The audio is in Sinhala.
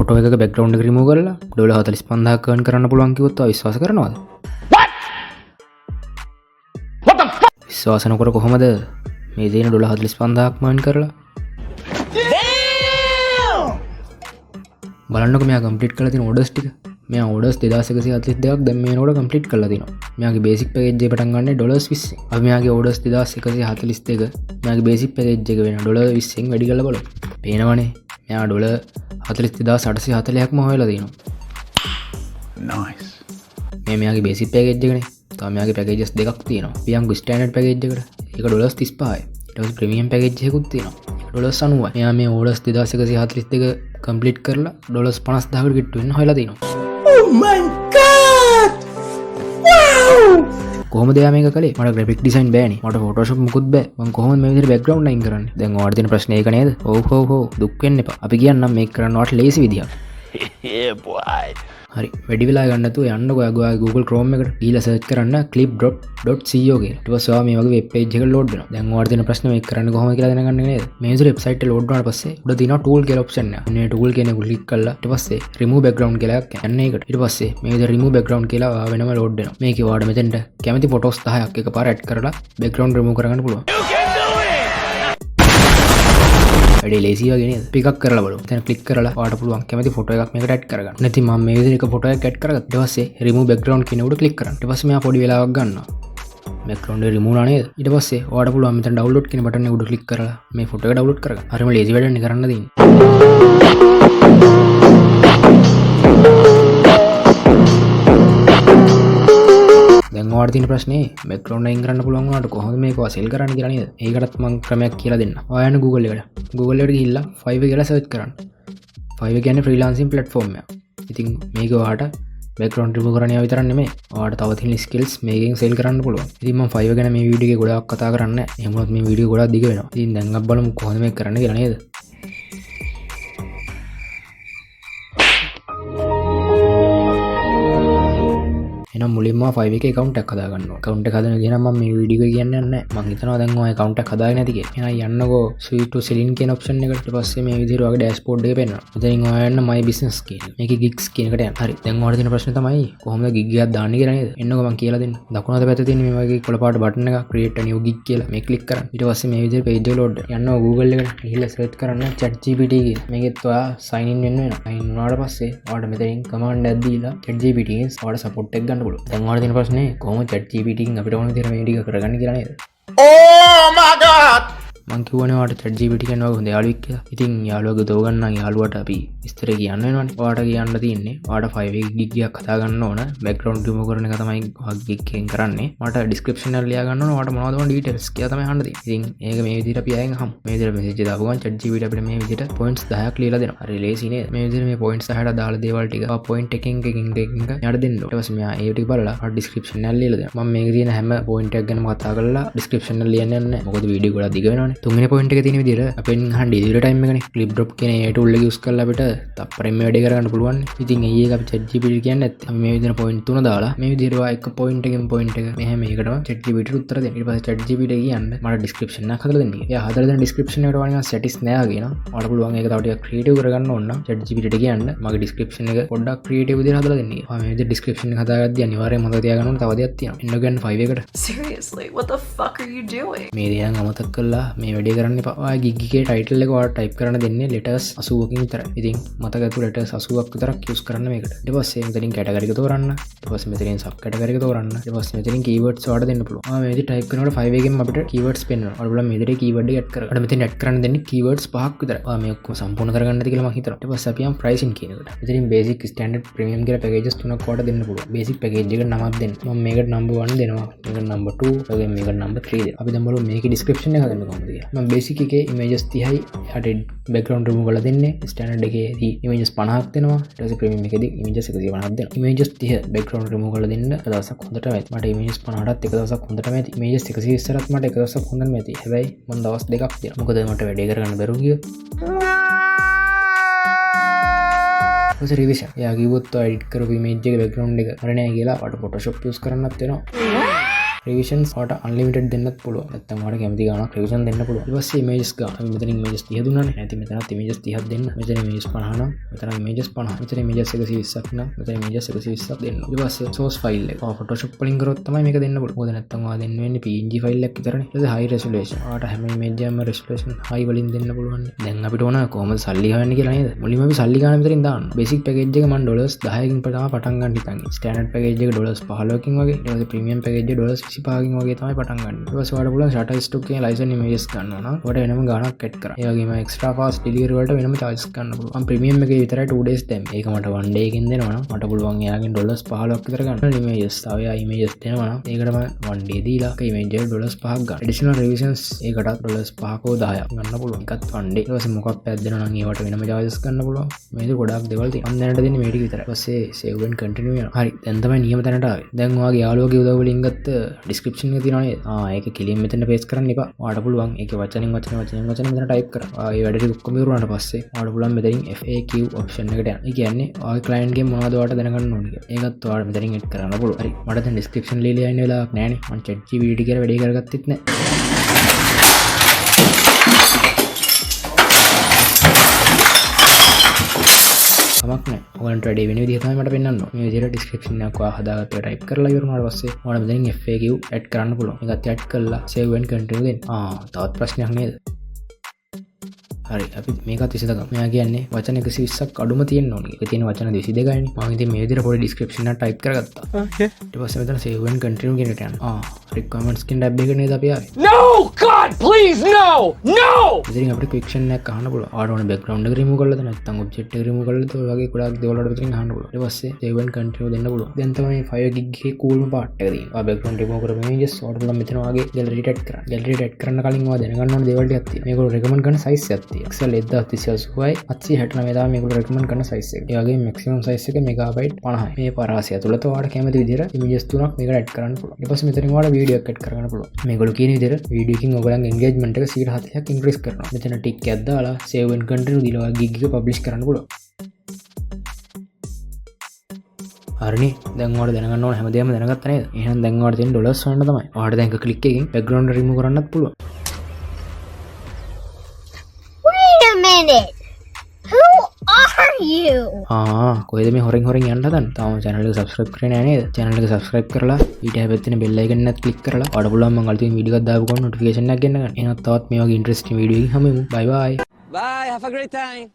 ෆොටෝ එකක බෑග්ග්‍රවුන්ඩ් එක රිමූව් කරලා $45,000ක් earn කරන්න පුළුවන් කිව්වොත් ඔයා විශ්වාස කරනවද? විශ්වාස නොකර කොහොමද මේ දෙන $45,000ක් earn කරලා? බලන්නකො මෙයා කම්ප්ලීට් කරලා තියෙන ඕඩර්ස් ටික. මෙයා ඕඩර්ස් 2142ක් දැන් මේ නෝඩ කම්ප්ලීට් කරලා තිනවා. මෙයාගේ බේසික් පැකේජ් එක පටන් ගන්නේ $20. අපි මෙයාගේ ඕඩර්ස් 2142 මෙයාගේ බේසික් පැකේජ් එක වෙන $20න් වැඩි කරලා බලමු. පේනවනේ මෙයා $42840ක්ම හොයලා තිනවා. nice. මේ මෙයාගේ බේසික් පැකේජ් එකනේ. තව මෙයාගේ පැකේජස් දෙකක් තියෙනවා. පියංගු ස්ටෑන්ඩඩ් පැකේජ් එකට ඒක $35යි. ඊට පස්සේ ප්‍රීමියම් පැකේජ් එකකුත් තියෙනවා. $90යි. මෙයා මේ ඕඩර්ස් 2142 කම්ප්ලීට් කරලා $50,000කට කිට්ටු වෙන්න හොයලා තිනවා. Oh my god! Wow! කොහොමද එයා මේක කළේ? මට graphic design බෑනේ. මට photoshop මුකුත් බෑ. මම කොහොමද මේ විදිහට background අයින් කරන්නේ? දැන් ඔයාලට තියෙන ප්‍රශ්නේ ඒක නේද? ඔව් දුක් වෙන්න එපා. අපි කියන්නම් මේක කරන්න ඔයාලට ලේසි විදියක්. Yeah boy. හරි වැඩි වෙලා ගන්න නැතුව යන්නකො ඔයාගේ Google Chrome එකට ගිහලා search කරන්න clip.co කියලා. ඊට පස්සේ ඔයා මේ වගේ web page එකකට load වෙනවා. දැන් ඔයාලට තියෙන ප්‍රශ්නේ මේක කරන්න කොහොමද කියලා දැනගන්න නේද? මේ විදිහට website එක load වුණාට පස්සේ උඩ තියෙනවා tool කියලා option එක. මේ tool කියන එක click කරලා ඊට පස්සේ remove background කියලා එකක් යන්න ඒකට. ඊට පස්සේ මේ විදිහට remove background කියලා ඔයා වෙනම load වෙනවා. මේකේ ඔයාලට මෙතෙන්ට කැමති photos 10ක් එකපාර add කරලා background remove කරගන්න පුළුවන්. වැඩි ලේසි වගේ නේද? පිකක් කරලා බලමු. දැන් ක්ලික් කරලා ඔයාලට පුළුවන් කැමති ෆොටෝ එකක් මේකට ඇඩ් කරගන්න. නැත්නම් මම මේ විදිහට එක ෆොටෝ එකක් ඇඩ් කරගත්තා. ඊට පස්සේ remove background කියන උඩ ක්ලික් කරන්න. ඊට පස්සේ මෙයා පොඩි වෙලාවක් ගන්නවා. background එක remove වුණා නේද? ඊට පස්සේ ඔයාලට පුළුවන් මෙතන download කියන බටන් එක උඩ ක්ලික් කරලා මේ ෆොටෝ එක download කරගන්න. හරිම ලේසි වැඩක් කරන්න දෙන්නේ. දැන් ඔයාලට තියෙන ප්‍රශ්නේ background අයින් කරන්න පුළුවන් වුණාට කොහොමද මේක සෙල් කරන්න කියලා නේද? ඒකටත් මම ක්‍රමයක් කියලා දෙන්න. ඔයා යන්න Google එකට. Google එකට ගිහිල්ලා Fiverr කියලා search කරන්න. Fiverr කියන්නේ freelancing platform එකක්. ඉතින් මේක ඔයාලට background remove කරන්න යා විතරක් නෙමෙයි. ඔයාලට තව තියෙන skills මේකෙන් sell කරන්න පුළුවන්. ඉතින් මම Fiverr ගැන මේ වීඩියෝ එකේ ගොඩාක් කතා කරන්නේ නැහැ. එහෙම වුණොත් මේ වීඩියෝ ගොඩාක් දිග වෙනවා. ඉතින් දැන් අපි බලමු කොහොමද මේක කරන්න කියලා නේද? එහෙනම් මුලින්ම Fiverr එකේ account එකක් හදාගන්න ඕන. account එක හදන විදිහ නම් මම මේ වීඩියෝ එකේ කියන්නේ නැහැ. මම හිතනවා දැන් ඔය account එකක් හදාගෙන නැති කියලා. එහෙනම් යන්නකෝ switch to selling කියන option එකට. ඊට පස්සේ මේ විදිහට ඔයාගේ dashboard එක පෙන්නනවා. මෙතනින් ඔයා යන්න my business කියන. මේකේ gigs කියන එකට යන්න. හරි. දැන් ඔයාලට තියෙන ප්‍රශ්නේ තමයි කොහොමද gig එකක් දාන්නේ කියලා නේද? එන්නකෝ මම කියලා දෙන්න. දකුණු අත පැත්තේ තියෙන මේ වගේ කොළ පාට button එකක් create a new gig කියලා. මේක click කරන්න. ඊට පස්සේ මේ විදිහට page එක load වෙනවා. යන්නකෝ Google එකට ගිහිල්ලා search කරන්න ChatGPT කියලා. මේකෙත් ඔයා sign in වෙන්න වෙනවා. sign in වුණාට පස්සේ ඔයාලට මෙතනින් command එකක් දීලා ChatGPT එකෙන් ඔයාලට support එක ගන්න පුළුවන්. දැන් ඔයාලට තියෙන ප්‍රශ්නේ කොහොමද ChatGPT එකෙන් අපිට ඕන විදිහට මේ ටික කරගන්න කියලා නේද? Oh my god! මං කිව්වනේ ඔයාලට ChatGPT කියන වගේ හොඳ යාළුවෙක් කියලා. ඉතින් යාළුවගේ දෝ ගන්න යාළුවට අපි විස්තර කියන්න වෙනවනේ. ඔයාලට කියන්න තියෙන්නේ ඔයාලට Fiverr gig එකක් හදා ගන්න ඕන. background remove කරන එක තමයි ඔයාගේ gig එකෙන් කරන්නේ. මට description එක ලියා ගන්න ඕන. ඔයාලට මොනවද මොන details කියලා තමයි අහන්න තියෙන්නේ. ඉතින් මේක මේ විදිහට අපි අයන් අහමු. මේ විදිහට message දාපු ගමන් ChatGPT අපිට මේ විදිහට points 10ක් ලියලා දෙනවා. හරි ලේසි නේද? මේ විදිහට මේ points 10ට දාලා දේවල් ටික point එකකින් යට දෙන්න ඕන. ඊට පස්සේ මෙයා ඒ ටික බලලා අර description එක ලියලා දෙනවා. මම මේකේ තියෙන හැම point එකක් ගැනම කතා කරලා description එක ලියන්නේ නැහැ. මොකද වීඩියෝ ගොඩක් දිග වෙනවනේ. තුන්වෙනි point එකේ තියෙන විදිහට අපෙන් අහන්න ඉදිරිය ටයිම් එකනේ clip drop කියන ඒ tool එක use කරලා අපිට තප්පරෙන් මේ වැඩේ කරගන්න පුළුවන්. ඉතින් ඒ එක අපි ChatGPT කියන්නේ නැත්නම් අපි මේ විදිහට point 3 දාලා මේ විදිහට එක point එකෙන් point එක මෙහෙම මේකටම ChatGPT උත්තර දෙන්න. ඊට පස්සේ ChatGPT කියන්න මට description එකක් හදලා දෙන්න කියලා. එයා හදලා දෙන description එකට වනින් status නෑ කියනවා. ඔයාලට පුළුවන් ඒක තව ටිකක් creative කරගන්න ඕන නම් ChatGPT ට කියන්න මගේ description එක පොඩ්ඩක් creative විදිහට හදලා දෙන්න කියලා. මේ විදිහට description එක හදාගද්දී අනිවාර්යයෙන්ම මතක තියාගන්න ඕන තව දෙයක් තියෙනවා. එන්න ගන්න Fiverr එකට. Seriously, what the fuck are you doing? මේ දේ නම් අමතක කරලා මේ වැඩේ කරන්න එපා. ඔයා gig එකේ title එක ඔයාලා type කරන්න දෙන්නේ letters 80කින් විතරයි. ඉතින් මතක ඇතු letters 80ක් විතරක් use කරන්න මේකට. ඊට පස්සේ මෙතනින් category එක තෝරන්න. ඊට පස්සේ මෙතනින් sub category එක තෝරන්න. ඊට පස්සේ මෙතනින් keywords ඔයාලට දෙන්න පුළුවන්. මේ විදිහට type කරනකොට Fiverr එකෙන් අපිට keywords පෙන්වනවා. ඔයාලා බලන්න මේ විදිහට keyword එක add කරගන්න. මෙතන add කරන්න දෙන්නේ keywords 5ක් විතරයි. ඔයා මේ ඔක්කොම සම්පූර්ණ කරගන්නද කියලා මම හිතනවා. ඊට පස්සේ අපි යම් pricing කියන එකට. මෙතනින් basic standard premium කියලා packages තුනක් ඔයාලට දෙන්න පුළුවන්. basic package එකට නමක් දෙන්න. මම මේකට number 1 දෙනවා. මේකට number 2, වගේ මේකට number 3 දෙනවා. අපි දැන් බලමු මේකේ description එක හදන්න කොහොමද කියලා. මම basic එකේ images 30යි යට background remove කරලා දෙන්නේ. standard එකේදී images 50ක් දෙනවා. ඊට පස්සේ premium එකේදී images 150ක් දෙනවා. images 30 background remove කරලා දෙන්න එක දවසක් හොඳටම ඇති. මට images 50ටත් එක දවසක් හොඳටම ඇති. images 120ටත් මට එක දවසක් හොඳටම ඇති. හැබැයි මම දවස් දෙකක් දෙනවා. මොකද මට වැඩේ කරගන්න බැරුව ගියා. ඊට රිවිෂන්. එයා කිව්වොත් edit කරපු image එකේ background එක හරිනේ කියලා අපට Photoshop use කරන්නත් වෙනවා. රිවිෂන්ස් වට අන්ලිමිටඩ් දෙන්නත් පුළුවන්. නැත්නම් ඔයාලට කැමති ගානක් රිවිෂන් දෙන්න පුළුවන්. ඊට පස්සේ ඉමේජස් ගන්න. අපි මෙතන ඉමේජස් 30 දුන්නානේ. නැති මෙතනත් ඉමේජස් 30ක් දෙන්න. මෙතන ඉමේජස් 50 නම් මෙතන ඉමේජස් 50. මෙතන ඉමේජස් 120ක් නම් මෙතන ඉමේජස් 120ක් දෙන්න. ඊට පස්සේ source file එක. Photoshop වලින් කරොත් තමයි මේක දෙන්න පුළුවන්. මොකද නැත්නම් ඔයා දෙන්න වෙන්නේ PNG file එකක් විතරනේ. ඊට පස්සේ high resolution. ඔයාලට හැම image එකම resolution high වලින් දෙන්න පුළුවන්. දැන් අපිට ඕන කොහොමද සල්ලි හොයන්නේ කියලා නේද? මුලින්ම අපි සල්ලි ගන්න මෙතනින් දාන්න. basic package එක මම $10කින් පටන් ගන්න හිතන්නේ. standard package එක $15කින් වගේ. ඊට පස්සේ premium package එක $25කින් වගේ තමයි පටන් ගන්න. ඊට පස්සේ ඔයාලට පුළුවන් Shutterstock එකේ license images ගන්නවා නම් ඔයාලට වෙනම ගාණක් add කරන්න. ඒ වගේම extra fast delivery වලට වෙනම charges ගන්න පුළුවන්. මම premium එකේ විතරයි 2 days දැම්මේ. ඒක මට 1 day එකකින් දෙනවා නම් මට පුළුවන් එයාගෙන් $15ක් විතර ගන්න. images තව එයා images දෙනවා නම් ඒකට මම 1 day දීලා ඒ image එක $5ක් ගන්න. additional revisions ඒකටත් $5ක 10ක් ගන්න පුළුවන්. ඒකත් 1 day. ඊට පස්සේ මොකක් පැද්දෙනවා නම් ඒවට වෙනම charges ගන්න පුළුවන්. මේක ගොඩක් දේවල් තියෙනවා. මම දැනට දෙන්නේ මේ ටික විතරයි. ඊට පස්සේ save and continue වෙනවා. හරි. දැන් තමයි නියම තැනට ආවේ. දැන් ඔයාගේ යාළුවගේ උදව් වලින් ගත්ත description එක තියෙනවා නේද? ඒක කෙලින් මෙතන paste කරන්න එපා. ඔයාලට පුළුවන් ඒකේ වචනෙන් මෙතන type කරන්න. ඒ වැඩ ටික ඔක්කොම ඉවර වුණාට පස්සේ ඔයාලට පුළුවන් මෙතනින් FAQ option එකට යන්න. ඒ කියන්නේ ඔයාගේ client ගේ මොනවද ඔයාලට දැනගන්න ඕනේ කියලා. ඒකත් ඔයාලට මෙතනින් add කරන්න පුළුවන්. හරි. මට දැන් description ලියලා යන්න වෙලාවක් නැහැ නේ. මම ChatGPT කියලා වැඩේ කරගත්තෙත් නැහැ. කමක් නැහැ. ඔයාලට වැඩි වෙන විදිහ තමයි මට පෙන්වන්න ඕනේ. මේ විදිහට description එකක් ඔයා හදාගත්ත type කරලා ඉවර වුණාට පස්සේ ඔයාලා මෙතනින් FAQ add කරන්න පුළුවන්. මේකත් add කරලා save and continue දෙන්න. තවත් ප්‍රශ්නයක් නේද? හරි අපි මේකත් විසඳගමු. මෙයා කියන්නේ වචන 120ක් අඩුම තියෙන්න ඕනේ. ඒක තියෙන වචන 202යිනේ. මම ඉතින් මේ විදිහට පොඩි description එකක් type කරගත්තා. Okay. ඊට පස්සේ මෙතන save and continue කියන එකට යන්න. requirements කියන tab එකට නේද අපි ආවේ? No! God, please, no! No! ඉතින් අපිට question එකක් අහන්න පුළුවන්. ඔයාලට ඕන background එක remove කරලාද නැත්නම් object එක remove කරලාද ඔය වගේ ගොඩක් දේවල් වලට විතරින් අහන්න පුළුවන්. ඊට පස්සේ save and continue දෙන්න පුළුවන්. දැන් තමයි 5 gig එකේ coolම part එක තියෙන්නේ. ඔයා background remove කරපු images ඔයාලට පුළුවන් මෙතන වගේ gallery add කරන්න. gallery add කරන්න කලින් ඔයා දැනගන්න ඕන දේවල් ටිකක් තියෙනවා. මේගොල්ලෝ recommend කරන size එකක් තියෙනවා. excel 1369 තමයි මේගොල්ලෝ recommend කරන size එක. ඒ වගේම maximum size එක megabyte 50යි. මේ පරාසය ඇතුළත ඔයාලට කැමති විදිහට images තුනක් මේකට add කරන්න පුළුවන්. ඊට පස්සේ මෙතනින් ඔයාලට video එකක් add කරගන්න පුළුවන්. මේගොල්ලෝ කියන විදිහට video එකකින් ඔයගොල්ලන්ගේ engagement එක 140ක් increase කරනවා. මෙතන tick එකක් දාලා save and continue දීලා ඔයා gig එක publish කරන්න පුළුවන්. හරිනේ. දැන් ඔයාලට දැනගන්න ඕන හැමදේම දැනගත්තා නේද? එහෙනම් දැන් ඔයාලට තියෙන ඩොලර්ස් ගන්න තමයි. ඔයාලට දැන් එක click එකකින් background remove කරන්නත් පුළුවන්. Wait a minute. Who are you? කොහෙද මේ හොරෙන් යන්න හදන්නේ? තාම channel එක subscribe කරේ නැහැ නේද? channel එක subscribe කරලා ඊට හැබැයි තියෙන bell icon එකත් click කරලා ඔයාලට පුළුවන් මම අලුතින් වීඩියෝ එකක් දාපු ගමන් notification එකක් ගන්න ගන්න. එහෙනම් තවත් මේ වගේ interesting වීඩියෝ එකකින් හමු. Bye bye. Bye, have a great time.